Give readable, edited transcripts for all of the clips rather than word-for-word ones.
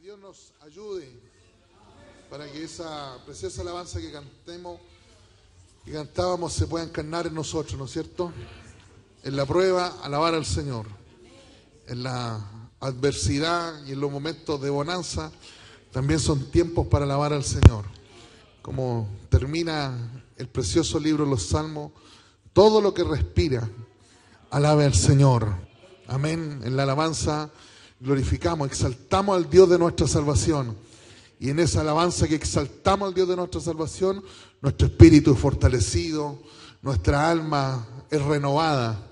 Dios nos ayude para que esa preciosa alabanza que cantábamos se pueda encarnar en nosotros, ¿no es cierto? En la prueba, alabar al Señor. En la adversidad y en los momentos de bonanza, también son tiempos para alabar al Señor. Como termina el precioso libro de los Salmos, todo lo que respira, alabe al Señor. Amén. En la alabanza glorificamos, exaltamos al Dios de nuestra salvación. Y en esa alabanza que exaltamos al Dios de nuestra salvación, nuestro espíritu es fortalecido, nuestra alma es renovada.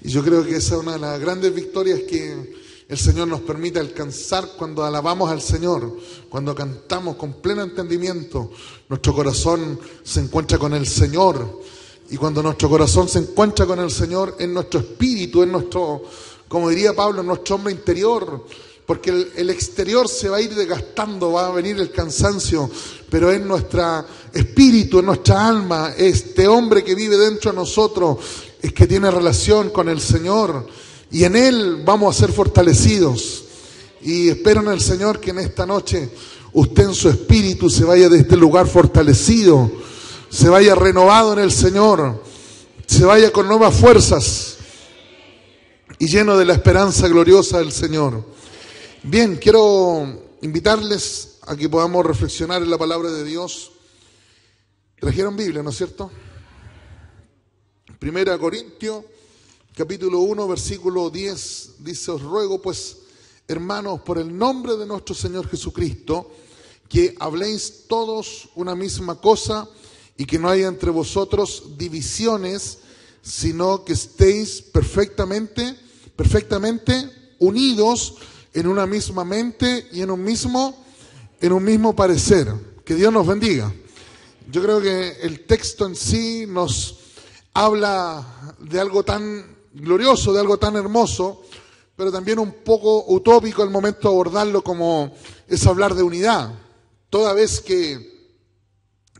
Y yo creo que esa es una de las grandes victorias que el Señor nos permite alcanzar cuando alabamos al Señor, cuando cantamos con pleno entendimiento. Nuestro corazón se encuentra con el Señor. Y cuando nuestro corazón se encuentra con el Señor, en nuestro espíritu, en nuestro, como diría Pablo, en nuestro hombre interior, porque el exterior se va a ir desgastando, va a venir el cansancio, pero en nuestro espíritu, en nuestra alma, este hombre que vive dentro de nosotros, es que tiene relación con el Señor, y en Él vamos a ser fortalecidos. Y espero en el Señor que en esta noche usted en su espíritu se vaya de este lugar fortalecido, se vaya renovado en el Señor, se vaya con nuevas fuerzas y lleno de la esperanza gloriosa del Señor. Bien, quiero invitarles a que podamos reflexionar en la palabra de Dios. Trajeron Biblia, ¿no es cierto? Primera Corintios, capítulo 1, versículo 10, dice: os ruego pues, hermanos, por el nombre de nuestro Señor Jesucristo, que habléis todos una misma cosa y que no haya entre vosotros divisiones, sino que estéis perfectamente unidos en una misma mente y en un mismo parecer. Que Dios nos bendiga. Yo creo que el texto en sí nos habla de algo tan glorioso, de algo tan hermoso, pero también un poco utópico al momento de abordarlo, como es hablar de unidad. Toda vez que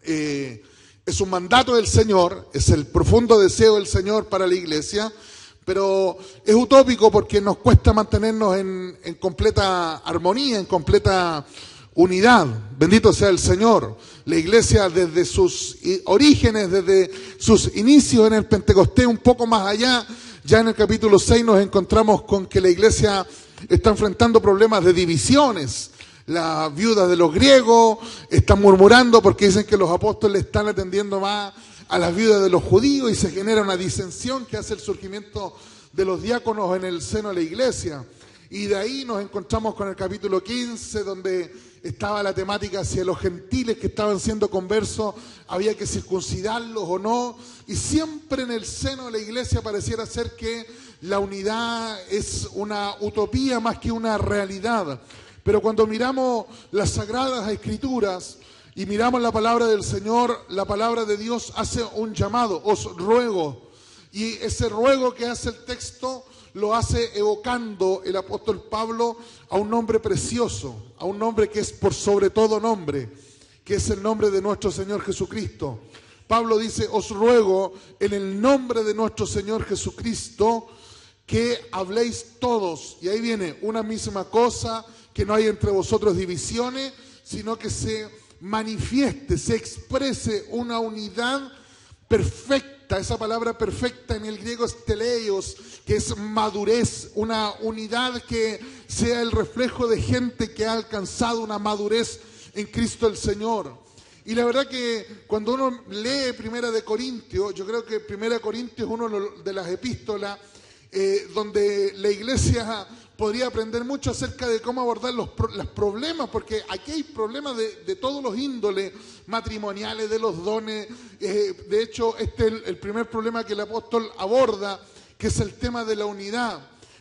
es un mandato del Señor, es el profundo deseo del Señor para la iglesia, pero es utópico porque nos cuesta mantenernos en completa armonía, en completa unidad. Bendito sea el Señor. La iglesia desde sus orígenes, desde sus inicios en el Pentecostés, un poco más allá, ya en el capítulo 6 nos encontramos con que la iglesia está enfrentando problemas de divisiones. Las viudas de los griegos están murmurando porque dicen que los apóstoles están atendiendo más a las viudas de los judíos y se genera una disensión que hace el surgimiento de los diáconos en el seno de la iglesia. Y de ahí nos encontramos con el capítulo 15, donde estaba la temática hacia los gentiles que estaban siendo conversos, había que circuncidarlos o no. Y siempre en el seno de la iglesia pareciera ser que la unidad es una utopía más que una realidad. Pero cuando miramos las Sagradas Escrituras y miramos la palabra del Señor, la palabra de Dios hace un llamado: os ruego. Y ese ruego que hace el texto lo hace evocando el apóstol Pablo a un nombre precioso, a un nombre que es por sobre todo nombre, que es el nombre de nuestro Señor Jesucristo. Pablo dice: os ruego en el nombre de nuestro Señor Jesucristo que habléis todos, y ahí viene, una misma cosa, que no hay entre vosotros divisiones, sino que se manifieste, se exprese una unidad perfecta. Esa palabra perfecta en el griego es teleios, que es madurez, una unidad que sea el reflejo de gente que ha alcanzado una madurez en Cristo el Señor. Y la verdad que cuando uno lee Primera de Corintios, yo creo que Primera de Corintios es una de las epístolas donde la iglesia podría aprender mucho acerca de cómo abordar los problemas, porque aquí hay problemas de todos los índoles matrimoniales, de los dones. De hecho, este es el primer problema que el apóstol aborda, que es el tema de la unidad.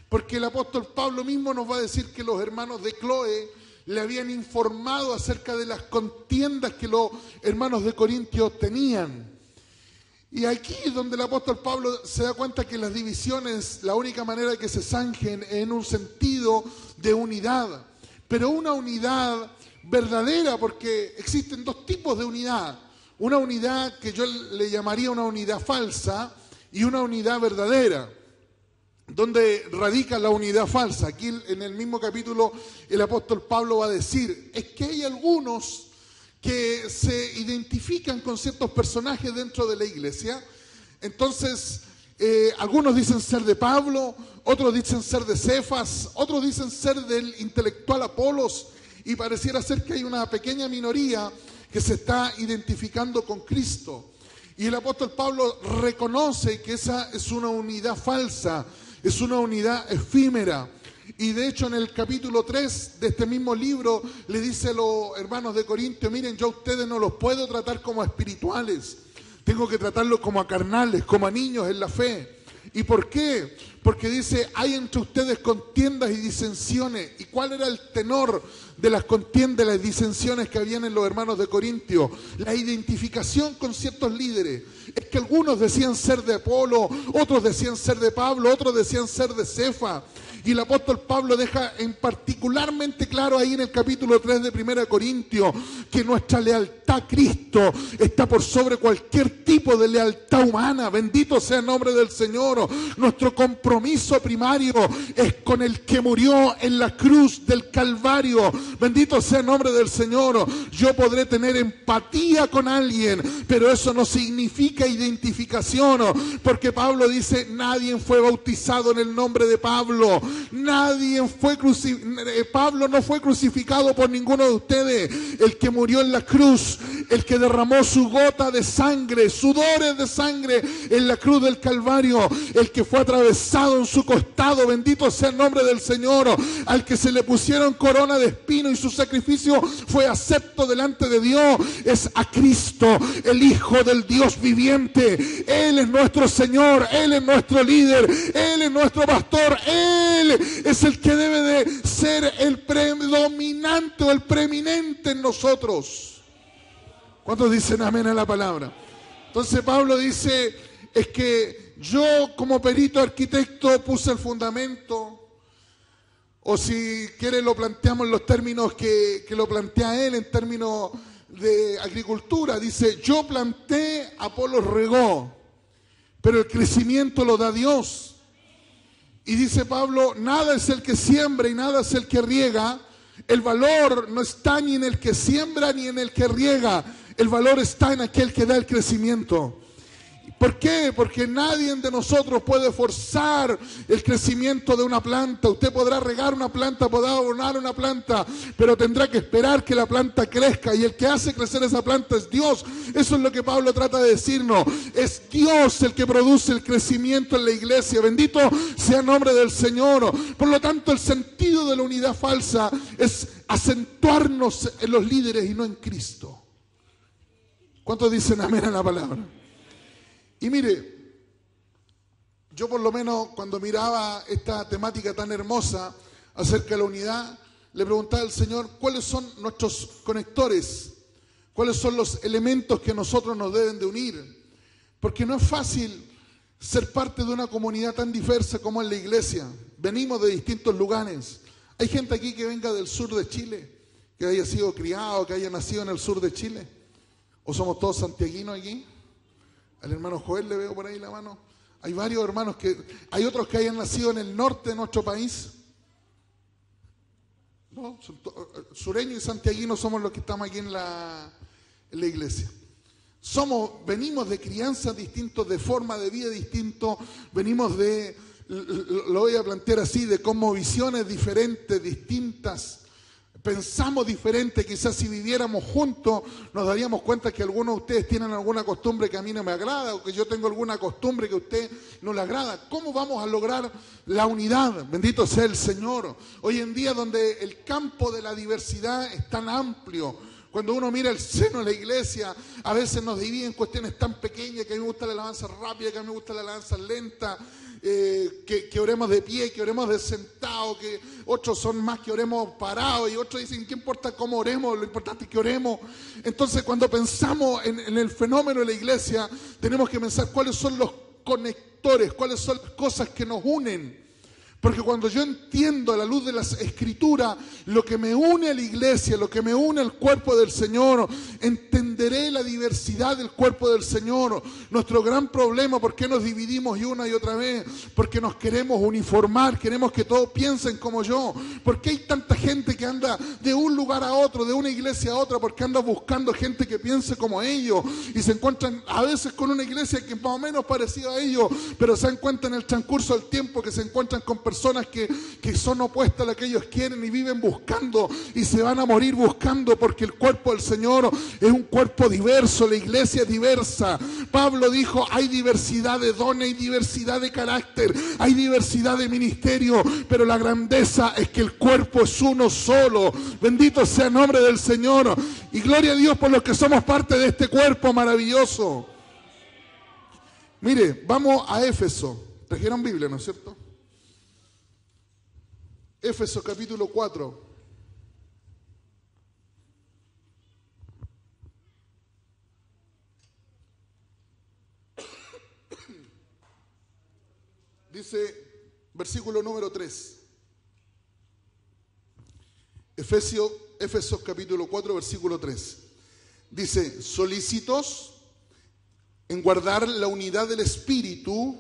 Porque el apóstol Pablo mismo nos va a decir que los hermanos de Cloé le habían informado acerca de las contiendas que los hermanos de Corintios tenían. Y aquí es donde el apóstol Pablo se da cuenta que las divisiones, la única manera de que se zanjen en un sentido de unidad, pero una unidad verdadera, porque existen dos tipos de unidad. Una unidad que yo le llamaría una unidad falsa y una unidad verdadera. donde radica la unidad falsa. Aquí en el mismo capítulo el apóstol Pablo va a decir, es que hay algunos que se identifican con ciertos personajes dentro de la iglesia. Entonces, algunos dicen ser de Pablo, otros dicen ser de Cefas, otros dicen ser del intelectual Apolos, y pareciera ser que hay una pequeña minoría que se está identificando con Cristo. Y el apóstol Pablo reconoce que esa es una unidad falsa, es una unidad efímera. Y de hecho en el capítulo 3 de este mismo libro le dice a los hermanos de Corintio, miren, yo a ustedes no los puedo tratar como a espirituales, tengo que tratarlos como a carnales, como a niños en la fe. ¿Y por qué? Porque dice, hay entre ustedes contiendas y disensiones. ¿Y cuál era el tenor de las contiendas, las disensiones que habían en los hermanos de Corintio? La identificación con ciertos líderes. Es que algunos decían ser de Apolo, otros decían ser de Pablo, otros decían ser de Cefa. Y el apóstol Pablo deja en particularmente claro ahí en el capítulo 3 de 1 Corintios que nuestra lealtad a Cristo está por sobre cualquier tipo de lealtad humana. Bendito sea el nombre del Señor. Nuestro compromiso primario es con el que murió en la cruz del Calvario. Bendito sea el nombre del Señor. Yo podré tener empatía con alguien, pero eso no significa identificación, porque Pablo dice, nadie fue bautizado en el nombre de Pablo. Pablo no fue crucificado por ninguno de ustedes. El que murió en la cruz, el que derramó su gota de sangre, sudores de sangre en la cruz del Calvario, el que fue atravesado en su costado, bendito sea el nombre del Señor, al que se le pusieron corona de espino y su sacrificio fue acepto delante de Dios, es a Cristo, el Hijo del Dios viviente. Él es nuestro Señor, Él es nuestro líder, Él es nuestro pastor, Él es el que debe de ser el predominante o el preeminente en nosotros. ¿Cuántos dicen amén a la palabra? Entonces Pablo dice, es que yo como perito arquitecto puse el fundamento, o si quiere lo planteamos en los términos que lo plantea él, en términos de agricultura. Dice, yo planté, Apolos regó, pero el crecimiento lo da Dios. Y dice Pablo, nada es el que siembra y nada es el que riega. El valor no está ni en el que siembra ni en el que riega. El valor está en aquel que da el crecimiento. ¿Por qué? Porque nadie de nosotros puede forzar el crecimiento de una planta. Usted podrá regar una planta, podrá abonar una planta, pero tendrá que esperar que la planta crezca. Y el que hace crecer esa planta es Dios. Eso es lo que Pablo trata de decirnos. Es Dios el que produce el crecimiento en la iglesia. Bendito sea el nombre del Señor. Por lo tanto, el sentido de la unidad falsa es acentuarnos en los líderes y no en Cristo. ¿Cuántos dicen amén a la palabra? Y mire, yo por lo menos cuando miraba esta temática tan hermosa acerca de la unidad, le preguntaba al Señor, ¿cuáles son nuestros conectores? ¿Cuáles son los elementos que nosotros nos deben de unir? Porque no es fácil ser parte de una comunidad tan diversa como es la iglesia. Venimos de distintos lugares. Hay gente aquí que venga del sur de Chile, que haya sido criado, que haya nacido en el sur de Chile. ¿O somos todos santiaguinos aquí? Al hermano Joel le veo por ahí la mano. Hay varios hermanos hay otros que hayan nacido en el norte de nuestro país. No, sureños y santiaguinos somos los que estamos aquí en la iglesia. Venimos de crianzas distintos, de forma de vida distinto, venimos lo voy a plantear así, de cosmovisiones diferentes, distintas. Pensamos diferente, quizás si viviéramos juntos nos daríamos cuenta que algunos de ustedes tienen alguna costumbre que a mí no me agrada, o que yo tengo alguna costumbre que a usted no le agrada. ¿Cómo vamos a lograr la unidad? Bendito sea el Señor. Hoy en día, donde el campo de la diversidad es tan amplio, cuando uno mira el seno de la iglesia, a veces nos dividen cuestiones tan pequeñas, que a mí me gusta la alabanza rápida, que a mí me gusta la alabanza lenta, que oremos de pie, que oremos de sentado, que otros son más que oremos parados, y otros dicen, ¿qué importa cómo oremos? Lo importante es que oremos. Entonces, cuando pensamos en el fenómeno de la iglesia, tenemos que pensar cuáles son los conectores, cuáles son las cosas que nos unen. Porque cuando yo entiendo a la luz de las Escrituras lo que me une a la iglesia, lo que me une al cuerpo del Señor, entenderé la diversidad del cuerpo del Señor. Nuestro gran problema, ¿por qué nos dividimos y una y otra vez? Porque nos queremos uniformar, queremos que todos piensen como yo. ¿Por qué hay tanta gente que anda de un lugar a otro, de una iglesia a otra? Porque anda buscando gente que piense como ellos y se encuentran a veces con una iglesia que es más o menos parecida a ellos, pero se dan cuenta en el transcurso del tiempo que se encuentran con personas que son opuestas a lo que ellos quieren y viven buscando y se van a morir buscando, porque el cuerpo del Señor es un cuerpo diverso, la iglesia es diversa. Pablo dijo, hay diversidad de dones, hay diversidad de carácter, hay diversidad de ministerio, pero la grandeza es que el cuerpo es uno solo. Bendito sea el nombre del Señor y gloria a Dios por los que somos parte de este cuerpo maravilloso. Mire, vamos a Éfeso. Trajeron Biblia, ¿no es cierto? Éfeso capítulo 4. Dice, versículo número 3. Éfeso capítulo 4, versículo 3. Dice, solícitos en guardar la unidad del Espíritu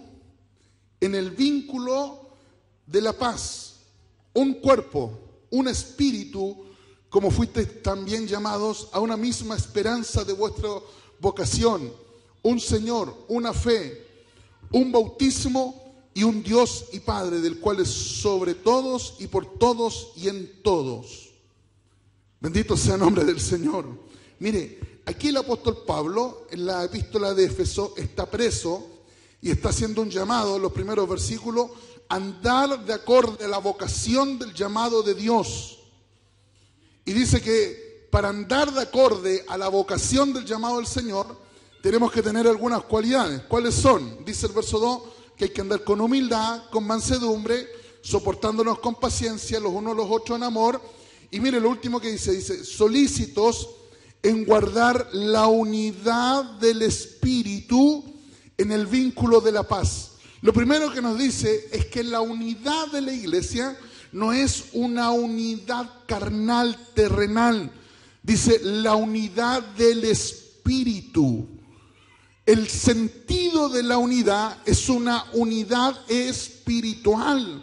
en el vínculo de la paz. Un cuerpo, un espíritu, como fuisteis también llamados a una misma esperanza de vuestra vocación, un Señor, una fe, un bautismo y un Dios y Padre, del cual es sobre todos y por todos y en todos. Bendito sea el nombre del Señor. Mire, aquí el apóstol Pablo, en la epístola de Éfeso, está preso y está haciendo un llamado, en los primeros versículos, andar de acorde a la vocación del llamado de Dios. Y dice que para andar de acorde a la vocación del llamado del Señor, tenemos que tener algunas cualidades. ¿Cuáles son? Dice el verso 2, que hay que andar con humildad, con mansedumbre, soportándonos con paciencia los unos a los otros en amor. Y mire lo último que dice, solícitos en guardar la unidad del Espíritu en el vínculo de la paz. Lo primero que nos dice es que la unidad de la iglesia no es una unidad carnal, terrenal. Dice la unidad del Espíritu. El sentido de la unidad es una unidad espiritual.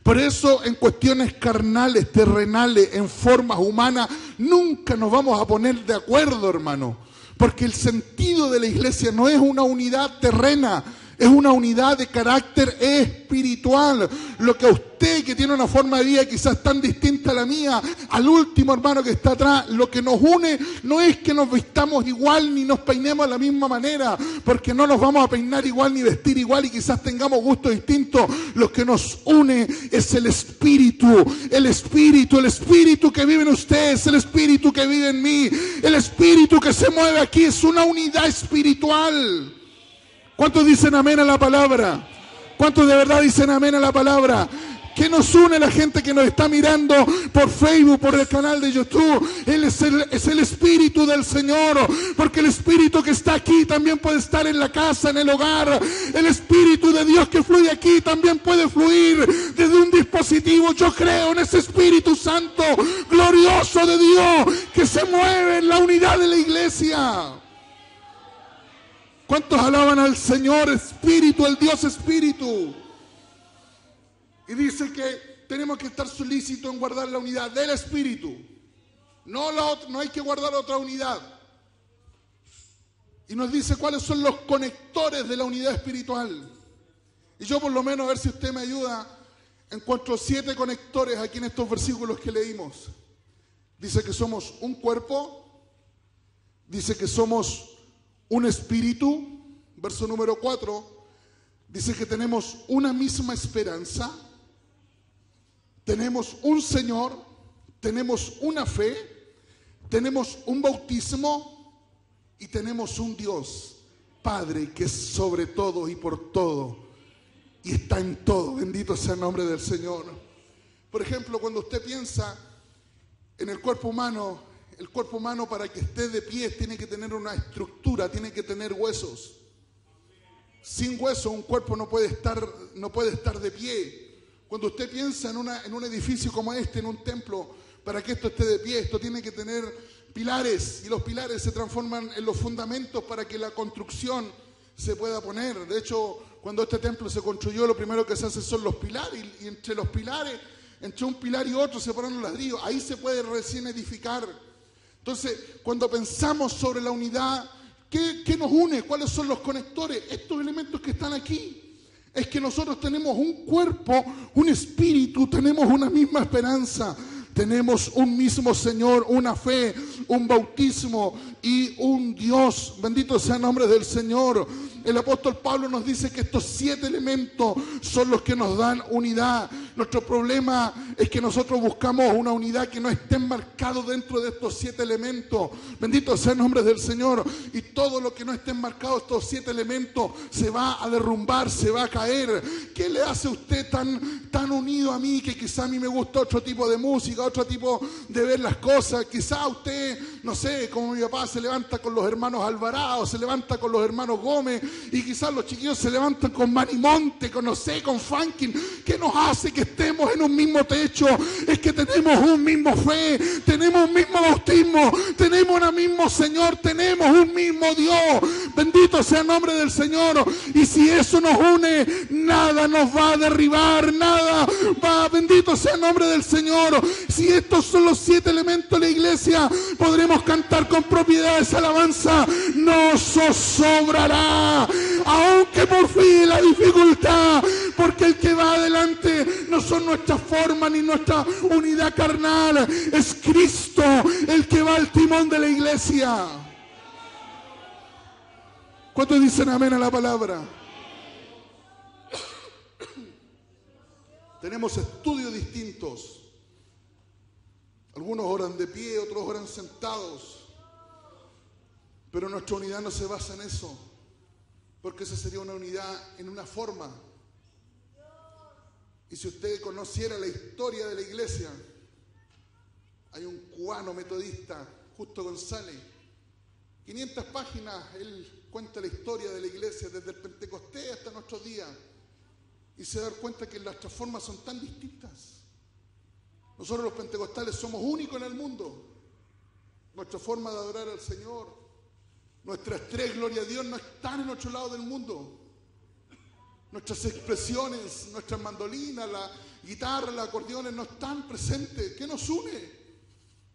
Por eso en cuestiones carnales, terrenales, en formas humanas, nunca nos vamos a poner de acuerdo, hermano. Porque el sentido de la iglesia no es una unidad terrena, es una unidad de carácter espiritual. Lo que a usted, que tiene una forma de vida quizás tan distinta a la mía, al último hermano que está atrás, lo que nos une no es que nos vistamos igual ni nos peinemos de la misma manera, porque no nos vamos a peinar igual ni vestir igual y quizás tengamos gustos distintos. Lo que nos une es el espíritu que vive en usted, es el espíritu que vive en mí, el espíritu que se mueve aquí, es una unidad espiritual. ¿Cuántos dicen amén a la palabra? ¿Cuántos de verdad dicen amén a la palabra? ¿Qué nos une la gente que nos está mirando por Facebook, por el canal de YouTube? Él es el Espíritu del Señor, porque el Espíritu que está aquí también puede estar en la casa, en el hogar. El Espíritu de Dios que fluye aquí también puede fluir desde un dispositivo. Yo creo en ese Espíritu Santo glorioso de Dios que se mueve en la unidad de la iglesia. ¿Cuántos alaban al Señor Espíritu, el Dios Espíritu? Y dice que tenemos que estar solícitos en guardar la unidad del Espíritu. No hay que guardar otra unidad. Y nos dice cuáles son los conectores de la unidad espiritual. Y yo por lo menos, a ver si usted me ayuda, encuentro 7 conectores aquí en estos versículos que leímos. Dice que somos un cuerpo. Dice que somos un espíritu, verso número 4, dice que tenemos una misma esperanza, tenemos un Señor, tenemos una fe, tenemos un bautismo y tenemos un Dios, Padre, que es sobre todo y por todo y está en todo. Bendito sea el nombre del Señor. Por ejemplo, cuando usted piensa en el cuerpo humano, el cuerpo humano, para que esté de pie, tiene que tener una estructura, tiene que tener huesos. Sin huesos un cuerpo no puede estar de pie. Cuando usted piensa en un edificio como este, en un templo, para que esto esté de pie, esto tiene que tener pilares, y los pilares se transforman en los fundamentos para que la construcción se pueda poner. De hecho, cuando este templo se construyó, lo primero que se hace son los pilares, y entre los pilares, entre un pilar y otro, se ponen los ladrillos. Ahí se puede recién edificar. Entonces, cuando pensamos sobre la unidad, ¿qué nos une? ¿Cuáles son los conectores? Estos elementos que están aquí. Es que nosotros tenemos un cuerpo, un espíritu, tenemos una misma esperanza. Tenemos un mismo Señor, una fe, un bautismo y un Dios. Bendito sea el nombre del Señor. El apóstol Pablo nos dice que estos 7 elementos son los que nos dan unidad. Nuestro problema es que nosotros buscamos una unidad que no esté enmarcado dentro de estos 7 elementos. Bendito sea el nombre del Señor. Y todo lo que no esté enmarcado estos 7 elementos se va a derrumbar, se va a caer. ¿Qué le hace a usted tan unido a mí, que quizá a mí me gusta otro tipo de música, otro tipo de ver las cosas? Quizá usted, no sé, como mi papá se levanta con los hermanos Alvarado, se levanta con los hermanos Gómez, y quizás los chiquillos se levantan con Manimonte, con, no sé, con Funkin. ¿Qué nos hace que estemos en un mismo techo? Es que tenemos un mismo fe, tenemos un mismo bautismo, tenemos un mismo Señor, tenemos un mismo Dios. Bendito sea el nombre del Señor. Y si eso nos une, nada nos va a derribar, nada va. Bendito sea el nombre del Señor. Si estos son los 7 elementos de la iglesia, podremos cantar con propiedad esa alabanza. Nos sobrará, aunque por fin la dificultad, porque el que va adelante no son nuestras formas ni nuestra unidad carnal, es Cristo el que va al timón de la iglesia. ¿Cuántos dicen amén a la palabra? Tenemos estudios distintos. Algunos oran de pie, otros oran sentados. Pero nuestra unidad no se basa en eso, porque esa sería una unidad en una forma. Y si usted conociera la historia de la iglesia, hay un cubano metodista, Justo González, 500 páginas, él cuenta la historia de la iglesia desde el Pentecostés hasta nuestros días, y se da cuenta que nuestras formas son tan distintas. Nosotros los pentecostales somos únicos en el mundo. Nuestra forma de adorar al Señor, nuestras 3 gloria a Dios no están en otro lado del mundo. Nuestras expresiones, nuestras mandolinas, la guitarra, los acordeones no están presentes. ¿Qué nos une?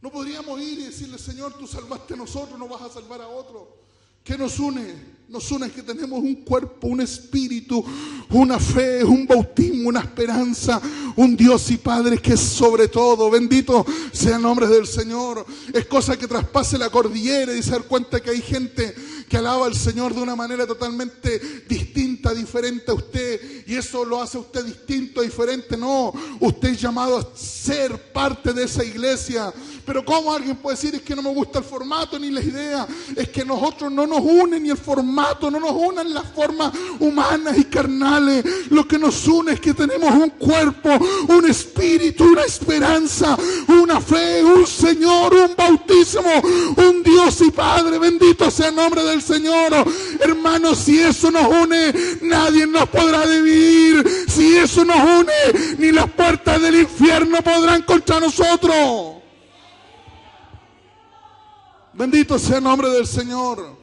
No podríamos ir y decirle: Señor, tú salvaste a nosotros, no vas a salvar a otro. ¿Qué nos une? Nos une que tenemos un cuerpo, un espíritu, una fe, un bautismo, una esperanza, un Dios y Padre que es sobre todo. Bendito sea el nombre del Señor. Es cosa que traspase la cordillera y se dar cuenta que hay gente que alaba al Señor de una manera totalmente distinta, diferente a usted, y eso lo hace a usted distinto, diferente. No, usted es llamado a ser parte de esa iglesia. Pero ¿cómo alguien puede decir: es que no me gusta el formato ni la idea? Es que nosotros no nos une ni el formato, no nos unen las formas humanas y carnales. Lo que nos une es que tenemos un cuerpo, un espíritu, una esperanza, una fe, un Señor, un bautismo, un Dios y Padre. Bendito sea el nombre del Señor. Hermanos, si eso nos une, nadie nos podrá dividir. Si eso nos une, ni las puertas del infierno podrán contra nosotros. Bendito sea el nombre del Señor.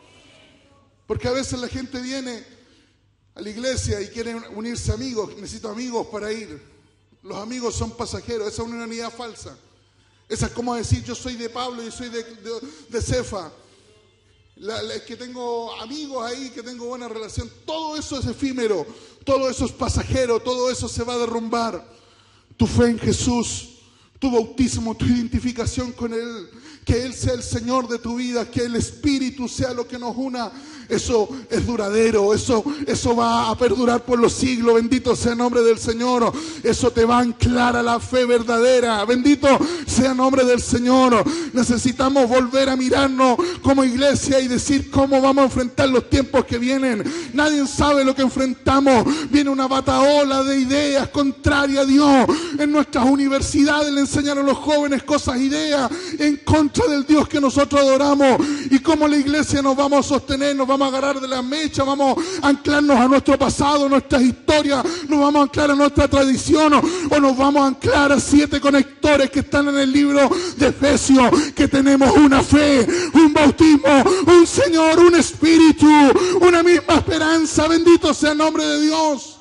Porque a veces la gente viene a la iglesia y quiere unirse amigos. Necesito amigos para ir. Los amigos son pasajeros. Esa es una unidad falsa. Esa es como decir: yo soy de Pablo y soy de Cefa. Es que tengo amigos ahí, que tengo buena relación. Todo eso es efímero, todo eso es pasajero, todo eso se va a derrumbar. Tu fe en Jesús, tu bautismo, tu identificación con Él, que Él sea el Señor de tu vida, que el Espíritu sea lo que nos una. Eso es duradero, eso va a perdurar por los siglos. Bendito sea el nombre del Señor. Eso te va a anclar a la fe verdadera. Bendito sea el nombre del Señor. Necesitamos volver a mirarnos como iglesia y decir: ¿cómo vamos a enfrentar los tiempos que vienen? Nadie sabe lo que enfrentamos. Viene una bataola de ideas contrarias a Dios. En nuestras universidades le enseñar a los jóvenes cosas, ideas en contra del Dios que nosotros adoramos. Y como la iglesia nos vamos a sostener, nos vamos a agarrar de la mecha, vamos a anclarnos a nuestro pasado, a nuestras historias, nos vamos a anclar a nuestra tradición o nos vamos a anclar a 7 conectores que están en el libro de Efesios, que tenemos una fe, un bautismo, un Señor, un Espíritu, una misma esperanza. Bendito sea el nombre de Dios.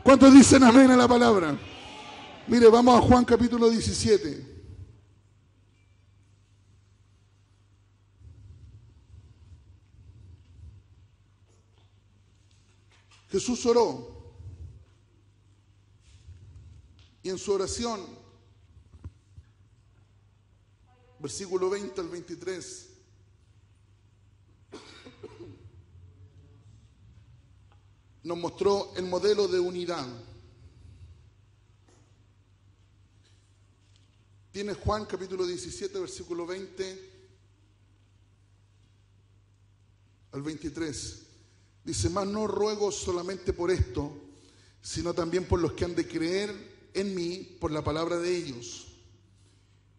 ¿Cuántos dicen amén a la palabra? Mire, vamos a Juan capítulo 17. Jesús oró. Y en su oración, versículo 20 al 23, nos mostró el modelo de unidad. Tiene Juan capítulo 17, versículo 20 al 23. Dice, mas no ruego solamente por esto, sino también por los que han de creer en mí por la palabra de ellos.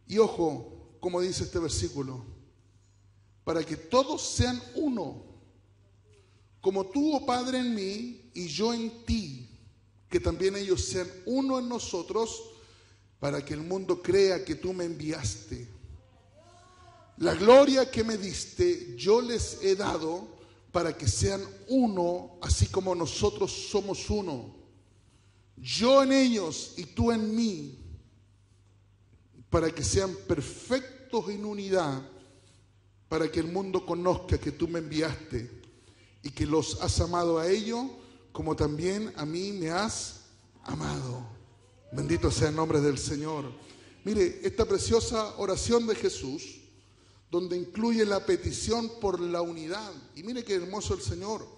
Y ojo, como dice este versículo, para que todos sean uno, como tú, oh Padre, en mí y yo en ti, que también ellos sean uno en nosotros, para que el mundo crea que tú me enviaste. La gloria que me diste, yo les he dado para que sean uno, así como nosotros somos uno. Yo en ellos y tú en mí, para que sean perfectos en unidad, para que el mundo conozca que tú me enviaste y que los has amado a ellos como también a mí me has amado. Bendito sea el nombre del Señor. Mire, esta preciosa oración de Jesús, donde incluye la petición por la unidad. Y mire qué hermoso el Señor,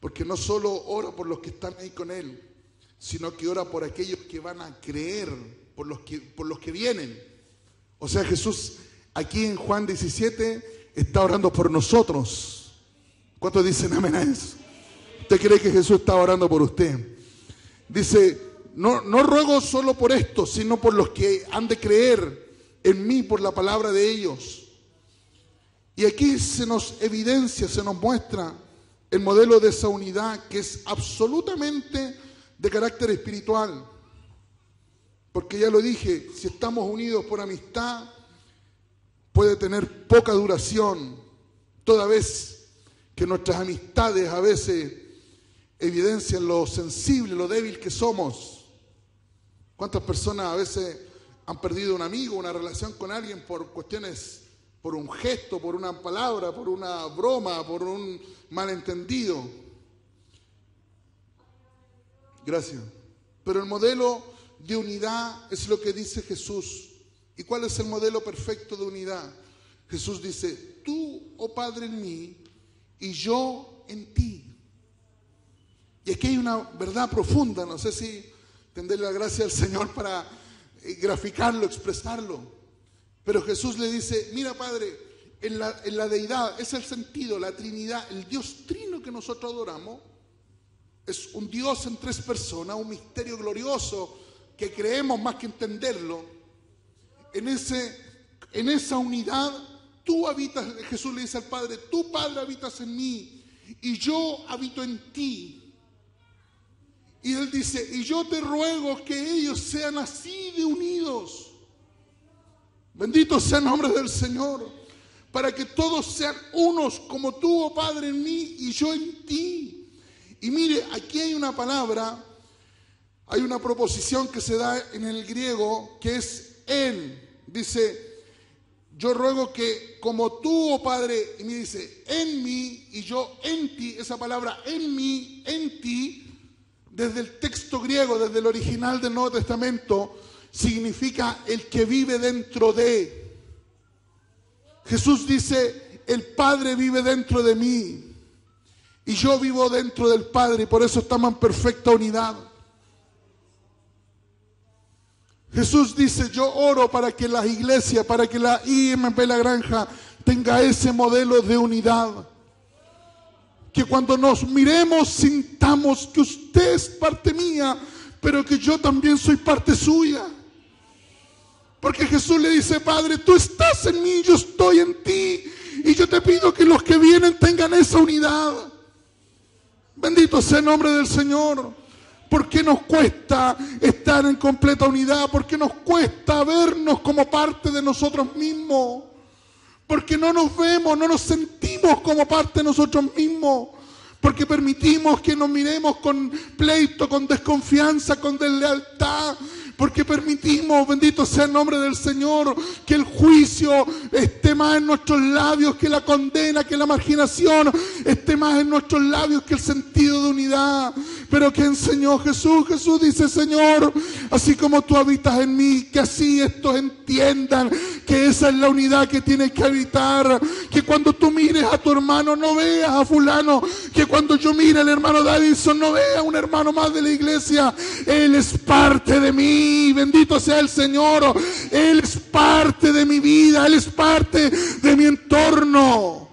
porque no solo ora por los que están ahí con Él, sino que ora por aquellos que van a creer, por los que vienen. O sea, Jesús aquí en Juan 17 está orando por nosotros. ¿Cuántos dicen amén a eso? ¿Usted cree que Jesús está orando por usted? Dice, no ruego solo por esto, sino por los que han de creer en mí por la palabra de ellos. Y aquí se nos evidencia, se nos muestra el modelo de esa unidad que es absolutamente de carácter espiritual. Porque ya lo dije, si estamos unidos por amistad, puede tener poca duración, toda vez que nuestras amistades a veces evidencian lo sensible, lo débil que somos. ¿Cuántas personas a veces han perdido un amigo, una relación con alguien por cuestiones, por un gesto, por una palabra, por una broma, por un malentendido? Gracias. Pero el modelo de unidad es lo que dice Jesús. ¿Y cuál es el modelo perfecto de unidad? Jesús dice, tú, oh Padre, en mí y yo en ti. Y aquí hay una verdad profunda, no sé si tendré la gracia del Señor para graficarlo, expresarlo. Pero Jesús le dice, mira Padre, en la deidad, es el sentido, la Trinidad, el Dios trino que nosotros adoramos, es un Dios en 3 personas, un misterio glorioso que creemos más que entenderlo. En esa unidad, tú habitas, Jesús le dice al Padre, tú Padre habitas en mí y yo habito en ti. Y Él dice, y yo te ruego que ellos sean así de unidos. Bendito sea el nombre del Señor. Para que todos sean unos como tú, oh Padre, en mí y yo en ti. Y mire, aquí hay una palabra, hay una proposición que se da en el griego que es en. Dice, yo ruego que como tú, oh Padre, y me dice, en mí y yo en ti, esa palabra en mí, en ti, desde el texto griego, desde el original del Nuevo Testamento, significa el que vive dentro de. Jesús dice, el Padre vive dentro de mí y yo vivo dentro del Padre y por eso estamos en perfecta unidad. Jesús dice, yo oro para que las iglesias, para que la IMP La Granja tenga ese modelo de unidad. Que cuando nos miremos sintamos que usted es parte mía, pero que yo también soy parte suya. Porque Jesús le dice: Padre, tú estás en mí, yo estoy en ti. Y yo te pido que los que vienen tengan esa unidad. Bendito sea el nombre del Señor. ¿Por qué nos cuesta estar en completa unidad? ¿Por qué nos cuesta vernos como parte de nosotros mismos? Porque no nos vemos, no nos sentimos como parte de nosotros mismos. Porque permitimos que nos miremos con pleito, con desconfianza, con deslealtad. Porque permitimos, bendito sea el nombre del Señor, que el juicio esté más en nuestros labios que la condena, que la marginación esté más en nuestros labios que el sentido de unidad. Pero ¿qué enseñó Jesús? Jesús dice: Señor, así como tú habitas en mí, que así estos entiendan que esa es la unidad que tienes que habitar. Que cuando tú mires a tu hermano no veas a fulano. Que cuando yo mire al hermano Davidson no vea a un hermano más de la iglesia. Él es parte de mí. Bendito sea el Señor. Él es parte de mi vida. Él es parte de mi entorno.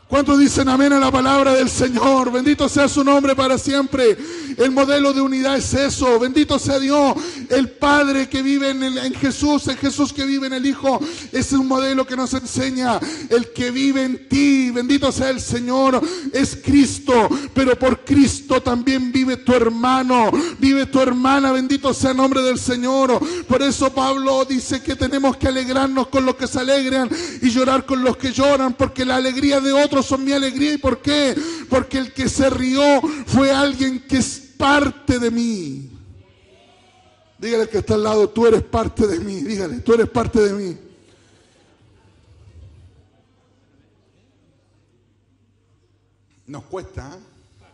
¿Cuántos dicen amén a la palabra del Señor? Bendito sea su nombre para siempre. El modelo de unidad es eso. Bendito sea Dios. El Padre que vive en Jesús, el Jesús que vive en el Hijo, es un modelo que nos enseña. El que vive en ti, bendito sea el Señor, es Cristo. Pero por Cristo también vive tu hermano, vive tu hermana. Bendito sea el nombre del Señor. Por eso Pablo dice que tenemos que alegrarnos con los que se alegran y llorar con los que lloran, porque la alegría de otros son mi alegría. ¿Y por qué? Porque el que se rió fue alguien que es parte de mí. Dígale al que está al lado: tú eres parte de mí. Dígale: tú eres parte de mí. Nos cuesta, ¿eh?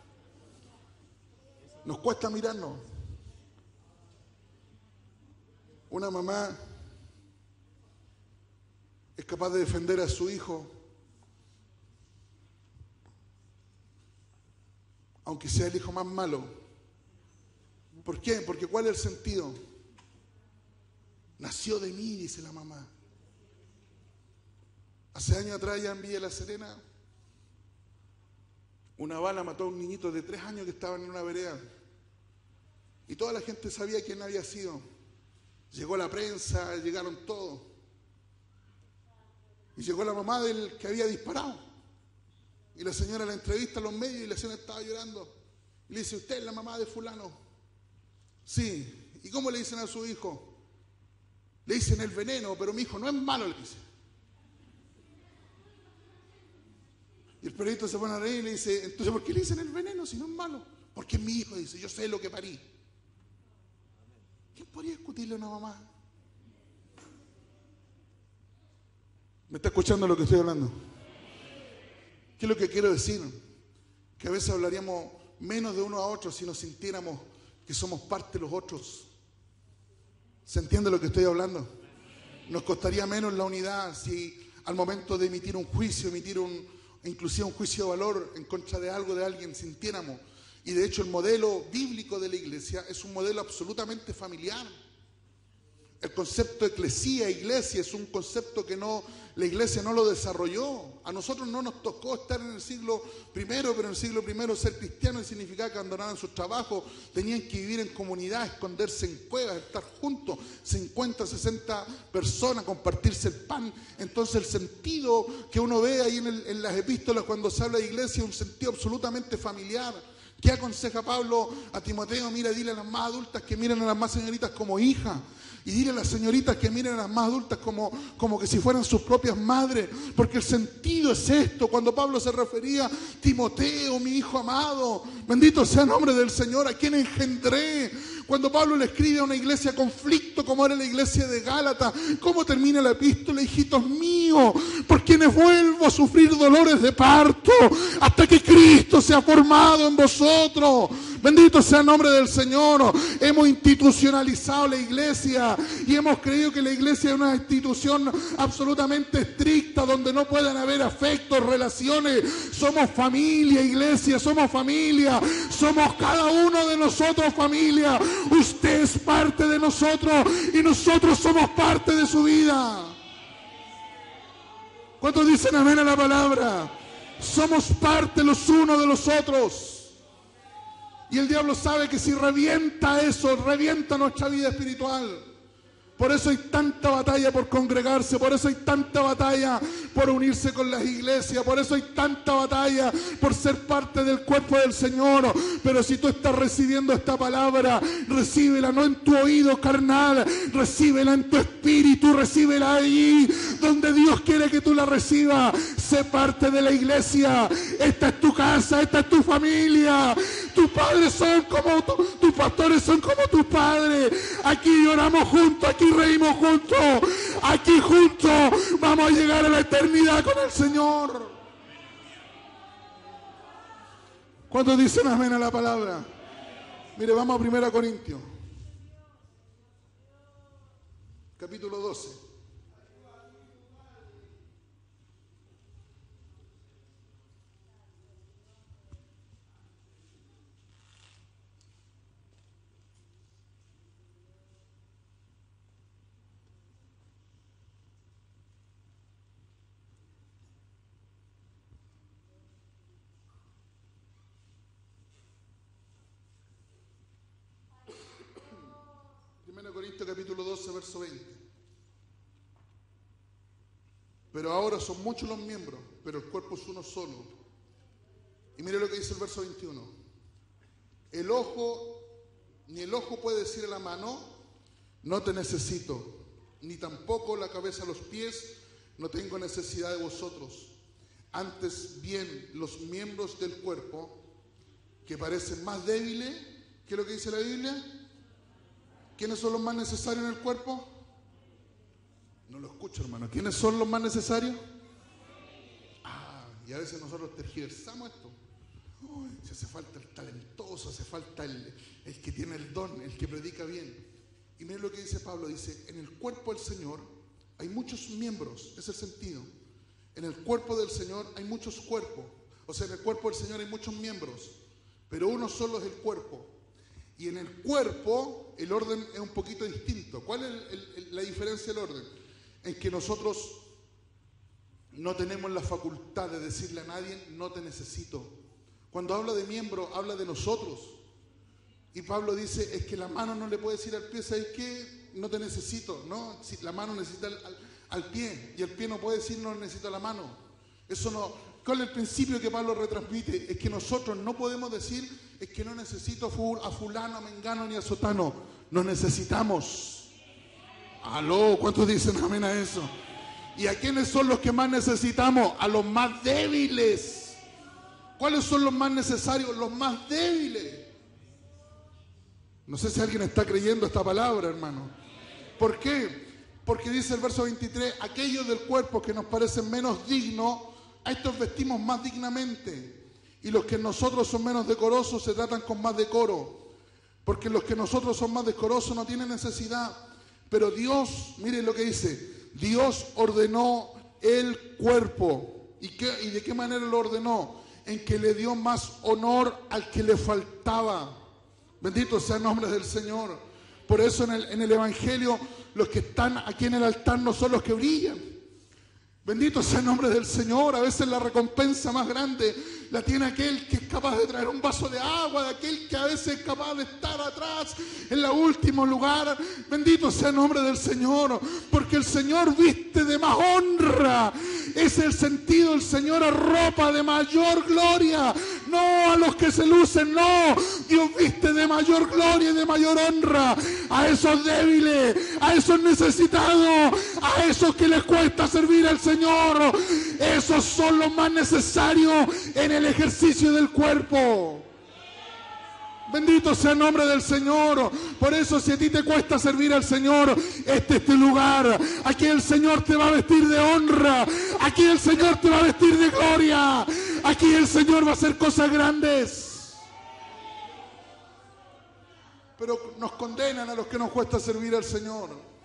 Nos cuesta mirarnos. Una mamá es capaz de defender a su hijo, aunque sea el hijo más malo. ¿Por qué? Porque ¿cuál es el sentido? Nació de mí, dice la mamá. Hace años atrás, ya en Villa La Serena, una bala mató a un niñito de 3 años que estaba en una vereda. Y toda la gente sabía quién había sido. Llegó la prensa, llegaron todos. Y llegó la mamá del que había disparado. Y la señora la entrevista a los medios y la señora estaba llorando. Y le dice: ¿usted es la mamá de fulano? Sí. ¿Y cómo le dicen a su hijo? Le dicen el veneno, pero mi hijo no es malo, le dice. Y el periodista se pone a reír y le dice: entonces, ¿por qué le dicen el veneno si no es malo? Porque es mi hijo, dice, yo sé lo que parí. ¿Quién podría discutirle a una mamá? ¿Me está escuchando lo que estoy hablando? ¿Qué es lo que quiero decir? Que a veces hablaríamos menos de uno a otro si nos sintiéramos que somos parte de los otros. ¿Se entiende lo que estoy hablando? Nos costaría menos la unidad si al momento de emitir un juicio, inclusive un juicio de valor en contra de algo, de alguien, sintiéramos. Y de hecho el modelo bíblico de la iglesia es un modelo absolutamente familiar. El concepto de eclesía, iglesia, es un concepto que la iglesia no lo desarrolló. A nosotros no nos tocó estar en el siglo I, pero en el siglo I ser cristiano significaba que abandonaban sus trabajos, tenían que vivir en comunidad, esconderse en cuevas, estar juntos, 50, 60 personas, compartirse el pan. Entonces el sentido que uno ve ahí en las epístolas cuando se habla de iglesia es un sentido absolutamente familiar. ¿Qué aconseja Pablo a Timoteo? Mira, dile a las más adultas que miren a las más señoritas como hijas. Y dile a las señoritas que miren a las más adultas como que si fueran sus propias madres. Porque el sentido es esto. Cuando Pablo se refería: Timoteo, mi hijo amado, bendito sea el nombre del Señor, a quien engendré. Cuando Pablo le escribe a una iglesia conflicto como era la iglesia de Gálatas, ¿cómo termina la epístola? Hijitos míos, por quienes vuelvo a sufrir dolores de parto, hasta que Cristo sea formado en vosotros. Bendito sea el nombre del Señor. Hemos institucionalizado la iglesia y hemos creído que la iglesia es una institución absolutamente estricta, donde no pueden haber afectos, relaciones. Somos familia, iglesia, somos familia. Somos cada uno de nosotros familia. Usted es parte de nosotros y nosotros somos parte de su vida. ¿Cuántos dicen amén a la palabra? Somos parte los unos de los otros. Y el diablo sabe que si revienta eso, revienta nuestra vida espiritual. Por eso hay tanta batalla por congregarse, por eso hay tanta batalla por unirse con las iglesias, por eso hay tanta batalla por ser parte del cuerpo del Señor. Pero si tú estás recibiendo esta palabra, recíbela no en tu oído carnal, recíbela en tu espíritu, recíbela allí donde Dios quiere que tú la recibas. Sé parte de la iglesia, esta es tu casa, esta es tu familia. Tus padres son como tus pastores son como tus padres. Aquí lloramos juntos, aquí reímos juntos, aquí juntos vamos a llegar a la eternidad con el Señor. ¿Cuántos dicen amén a la palabra? Mire, vamos a 1 Corintios, capítulo 12. Corintios capítulo 12, verso 20. Pero ahora son muchos los miembros, pero el cuerpo es uno solo. Y mire lo que dice el verso 21. Ni el ojo puede decir a la mano, no te necesito, ni tampoco la cabeza a los pies, no tengo necesidad de vosotros. Antes bien, los miembros del cuerpo, que parecen más débiles, ¿qué es lo que dice la Biblia? ¿Quiénes son los más necesarios en el cuerpo? No lo escucho, hermano. ¿Quiénes son los más necesarios? Y a veces nosotros tergiversamos esto. Uy, si hace falta el talentoso, hace falta el que tiene el don, el que predica bien. Y miren lo que dice Pablo, dice, en el cuerpo del Señor hay muchos miembros, es el sentido. En el cuerpo del Señor hay muchos cuerpos. O sea, en el cuerpo del Señor hay muchos miembros, pero uno solo es el cuerpo. Y en el cuerpo el orden es un poquito distinto. ¿Cuál es la diferencia del orden? En que nosotros no tenemos la facultad de decirle a nadie, no te necesito. Cuando habla de miembro, habla de nosotros. Y Pablo dice, es que la mano no le puede decir al pie, ¿sabes qué? No te necesito. No, si la mano necesita al pie, y el pie no puede decir, no necesito la mano. Eso no. ¿Cuál es el principio que Pablo retransmite? Es que nosotros no podemos decir, es que no necesito a fulano, a mengano ni a sotano. Nos necesitamos. Aló, ¿cuántos dicen amén a eso? ¿Y a quiénes son los que más necesitamos? A los más débiles. ¿Cuáles son los más necesarios? Los más débiles. No sé si alguien está creyendo esta palabra, hermano. ¿Por qué? Porque dice el verso 23, aquellos del cuerpo que nos parecen menos dignos, a estos vestimos más dignamente, y los que nosotros son menos decorosos se tratan con más decoro, porque los que nosotros son más decorosos no tienen necesidad. Pero Dios, miren lo que dice, Dios ordenó el cuerpo. ¿Y de qué manera lo ordenó? En que le dio más honor al que le faltaba. Bendito sea el nombre del Señor. Por eso en el Evangelio los que están aquí en el altar no son los que brillan. Bendito sea el nombre del Señor. A veces la recompensa más grande la tiene aquel que es capaz de traer un vaso de agua, de aquel que a veces es capaz de estar atrás en el último lugar. Bendito sea el nombre del Señor, porque el Señor viste de más honra. Es el sentido, el Señor arropa de mayor gloria, no a los que se lucen, no. Dios viste de mayor gloria y de mayor honra a esos débiles, a esos necesitados, a esos que les cuesta servir al Señor. Esos son los más necesarios en el ejercicio del cuerpo. Bendito sea el nombre del Señor. Por eso, si a ti te cuesta servir al Señor, este es tu lugar. Aquí el Señor te va a vestir de honra. Aquí el Señor te va a vestir de gloria. Aquí el Señor va a hacer cosas grandes. Pero nos condenan a los que nos cuesta servir al Señor.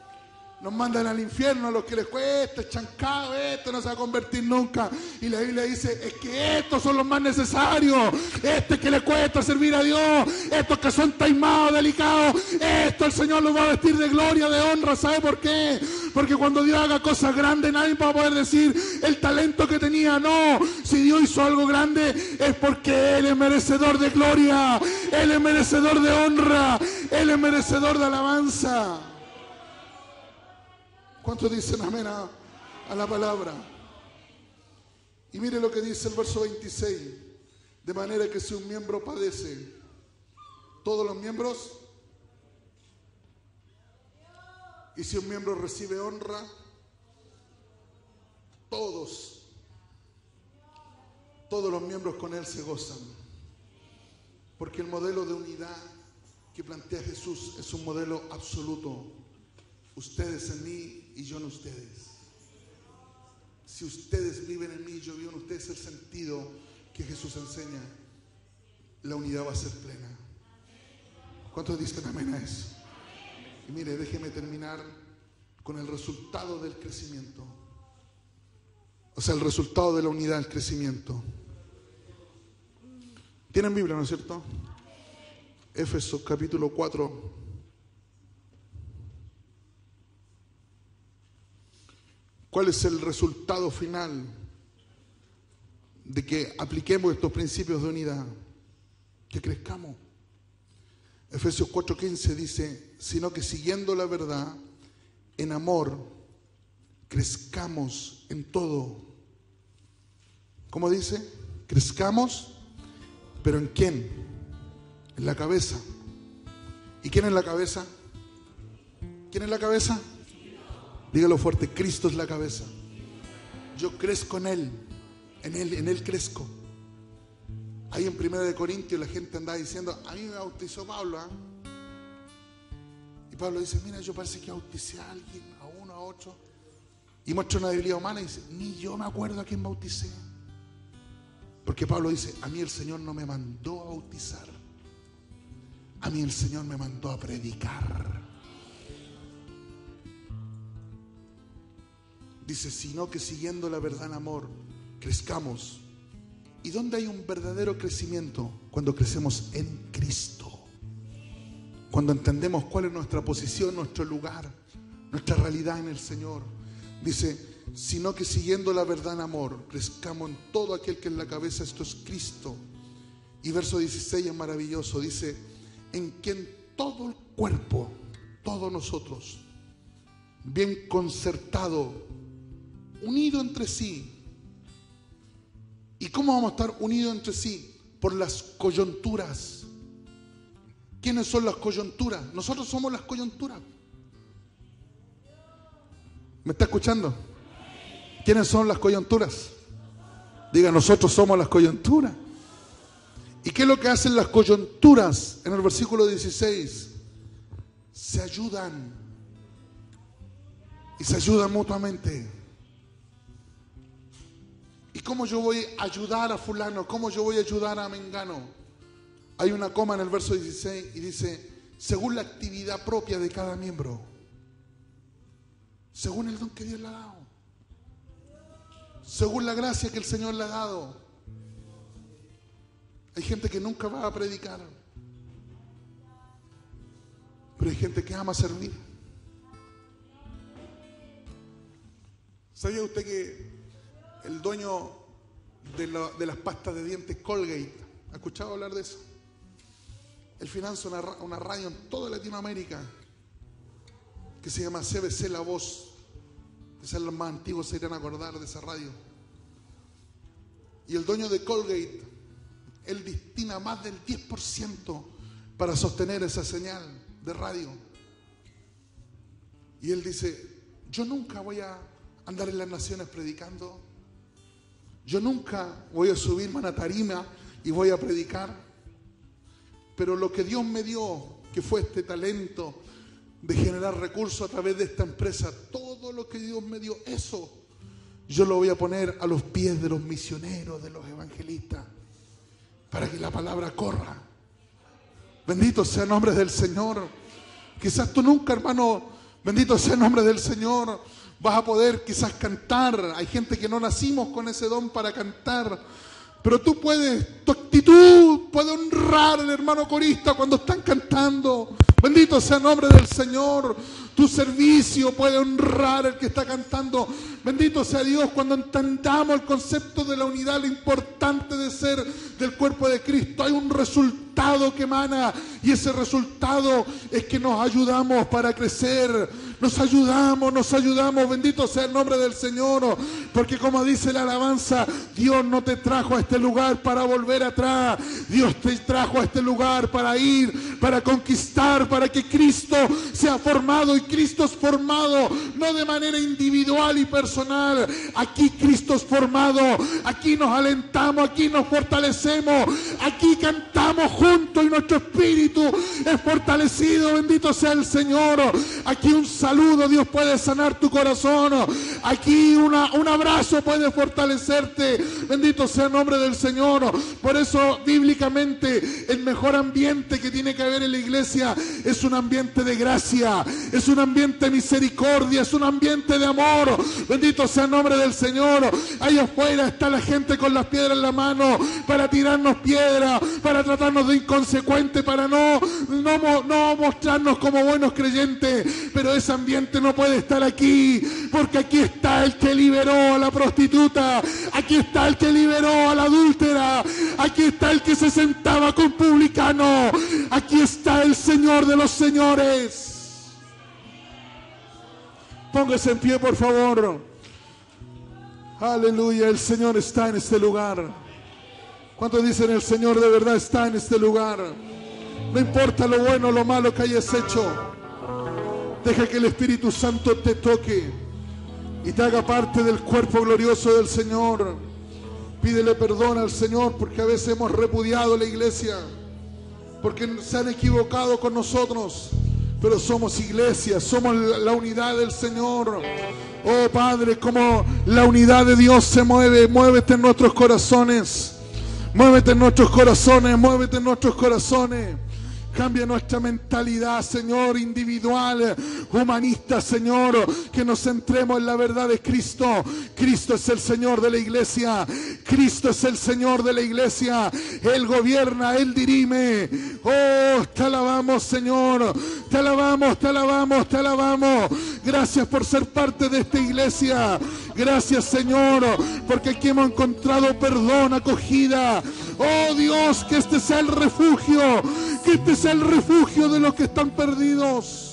Nos mandan al infierno a los que les cuesta, chancado, esto no se va a convertir nunca. Y la Biblia dice, es que estos son los más necesarios. Que les cuesta servir a Dios, estos que son taimados, delicados, esto el Señor los va a vestir de gloria, de honra. ¿Sabe por qué? Porque cuando Dios haga cosas grandes, nadie va a poder decir el talento que tenía. No, si Dios hizo algo grande, es porque Él es merecedor de gloria, Él es merecedor de honra, Él es merecedor de alabanza. ¿Cuántos dicen amén a la palabra? Y mire lo que dice el verso 26. De manera que si un miembro padece, todos los miembros, y si un miembro recibe honra, todos los miembros con él se gozan. Porque el modelo de unidad que plantea Jesús es un modelo absoluto. Ustedes en mí y yo en ustedes. Si ustedes viven en mí y yo vivo en ustedes, el sentido que Jesús enseña, la unidad va a ser plena. ¿Cuántos dicen amén a eso? Y mire, déjeme terminar con el resultado del crecimiento. O sea, el resultado de la unidad, el crecimiento. ¿Tienen Biblia, no es cierto? Éfesos capítulo 4. ¿Cuál es el resultado final de que apliquemos estos principios de unidad? Que crezcamos. Efesios 4:15 dice, sino que siguiendo la verdad, en amor, crezcamos en todo. ¿Cómo dice? Crezcamos, pero ¿en quién? En la cabeza. ¿Y quién es la cabeza? ¿Quién es la cabeza? Dígalo fuerte, Cristo es la cabeza. Yo crezco en Él, en Él crezco. Ahí en 1 Corintios la gente andaba diciendo, a mí me bautizó Pablo, ¿eh? Y Pablo dice, mira, yo parece que bauticé a alguien, a uno, a otro. Y muestra una debilidad humana y dice, ni yo me acuerdo a quién bauticé. Porque Pablo dice, a mí el Señor no me mandó a bautizar. A mí el Señor me mandó a predicar. Dice, sino que siguiendo la verdad en amor, crezcamos. ¿Y dónde hay un verdadero crecimiento? Cuando crecemos en Cristo. Cuando entendemos cuál es nuestra posición, nuestro lugar, nuestra realidad en el Señor. Dice, sino que siguiendo la verdad en amor, crezcamos en todo aquel que es la cabeza, esto es Cristo. Y verso 16 es maravilloso, dice, en quien todo el cuerpo, todos nosotros, bien concertado, unido entre sí. ¿Y cómo vamos a estar unidos entre sí? Por las coyunturas. ¿Quiénes son las coyunturas? Nosotros somos las coyunturas. ¿Me está escuchando? ¿Quiénes son las coyunturas? Diga, nosotros somos las coyunturas. ¿Y qué es lo que hacen las coyunturas? En el versículo 16, se ayudan. Y se ayudan mutuamente. ¿Y cómo yo voy a ayudar a fulano? ¿Cómo yo voy a ayudar a mengano? Hay una coma en el verso 16 y dice, según la actividad propia de cada miembro. Según el don que Dios le ha dado. Según la gracia que el Señor le ha dado. Hay gente que nunca va a predicar. Pero hay gente que ama servir. ¿Sabía usted que el dueño de las pastas de dientes Colgate, ¿ha escuchado hablar de eso? Él financia una radio en toda Latinoamérica que se llama CBC La Voz. Quizás los más antiguos se irán a acordar de esa radio. Y el dueño de Colgate, él destina más del 10% para sostener esa señal de radio. Y él dice, yo nunca voy a andar en las naciones predicando. Yo nunca voy a subirme a una tarima y voy a predicar. Pero lo que Dios me dio, que fue este talento de generar recursos a través de esta empresa, todo lo que Dios me dio, eso yo lo voy a poner a los pies de los misioneros, de los evangelistas, para que la palabra corra. Bendito sea el nombre del Señor. Quizás tú nunca, hermano, bendito sea el nombre del Señor, vas a poder quizás cantar. Hay gente que no nacimos con ese don para cantar. Pero tú puedes, tu actitud puede honrar al hermano corista cuando están cantando. Bendito sea el nombre del Señor. tu servicio puede honrar al que está cantando. Bendito sea Dios cuando entendamos el concepto de la unidad, lo importante de ser del cuerpo de Cristo. Hay un resultado que emana y ese resultado es que nos ayudamos para crecer. Nos ayudamos, bendito sea el nombre del Señor, porque como dice la alabanza, Dios no te trajo a este lugar para volver atrás, Dios te trajo a este lugar para ir, para conquistar, para que Cristo sea formado, y Cristo es formado no de manera individual y personal, aquí Cristo es formado, aquí nos alentamos, aquí nos fortalecemos, aquí cantamos juntos y nuestro espíritu es fortalecido, bendito sea el Señor. Aquí un saludo, Dios puede sanar tu corazón. Aquí un abrazo puede fortalecerte. Bendito sea el nombre del Señor. Por eso, bíblicamente, el mejor ambiente que tiene que haber en la iglesia es un ambiente de gracia, es un ambiente de misericordia, es un ambiente de amor. Bendito sea el nombre del Señor. Allá afuera está la gente con las piedras en la mano para tirarnos piedras, para tratarnos de inconsecuentes, para no mostrarnos como buenos creyentes. Pero ese ambiente no puede estar aquí, porque aquí está el que liberó a la prostituta, aquí está el que liberó a la adúltera, aquí está el que se sentaba con publicano, aquí está el Señor de los señores. Póngase en pie, por favor. Aleluya, el Señor está en este lugar. ¿Cuántos dicen el Señor de verdad está en este lugar? No importa lo bueno o lo malo que hayas hecho, deja que el Espíritu Santo te toque y te haga parte del cuerpo glorioso del Señor. Pídele perdón al Señor porque a veces hemos repudiado la iglesia, porque se han equivocado con nosotros, pero somos iglesia, somos la unidad del Señor. Oh Padre, como la unidad de Dios se mueve, muévete en nuestros corazones, muévete en nuestros corazones, muévete en nuestros corazones. Cambia nuestra mentalidad, Señor, individual, humanista, Señor, que nos centremos en la verdad de Cristo. Cristo es el Señor de la iglesia, Cristo es el Señor de la iglesia, Él gobierna, Él dirime. Oh, te alabamos, Señor, te alabamos, te alabamos, te alabamos. Gracias por ser parte de esta iglesia. Gracias, Señor, porque aquí hemos encontrado perdón, acogida. Oh Dios, que este sea el refugio, que este sea el refugio de los que están perdidos.